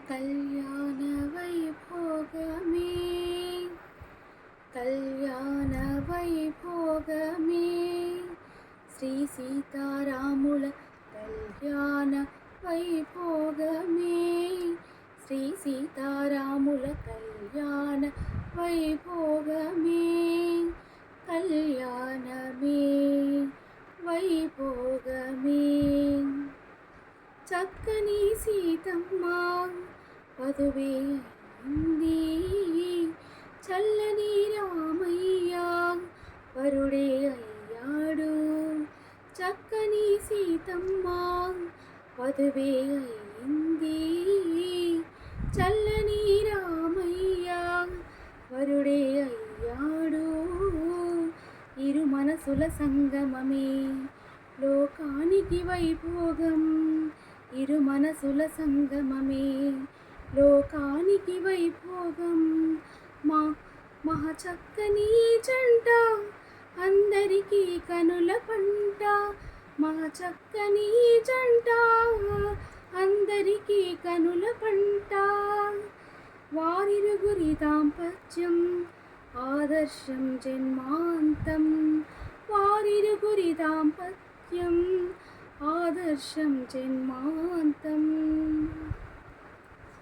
కళ్యాణ వైభోగమే కళ్యాణ వైభోగమే శ్రీ సీతారాముల కళ్యాణ వైభోగమే శ్రీ సీతారాముల కళ్యాణ వైభోగమే కళ్యాణమే వైభోగమే చక్కని సీతమ్మ వధువే అయింది చల్లని రామయ్య వరుడే అయ్యాడు చక్కని సీతమ్మ వధువే అయింది చల్లని రామయ్య వరుడే అయ్యాడు ఇరు మనసుల సంగమమే లోకానికి వైభోగం ఇరు మనసుల సంగమమే లోకానికి వైభోగం మహచక్కని జంట అందరికీ కనుల పంట మహచక్కని జంట అందరికీ కనుల పంట వారిరుగురి దాంపత్యం ఆదర్శం జన్మాంతం వారిరుగురి దాంపత్యం ఆదర్శం జన్మాంతం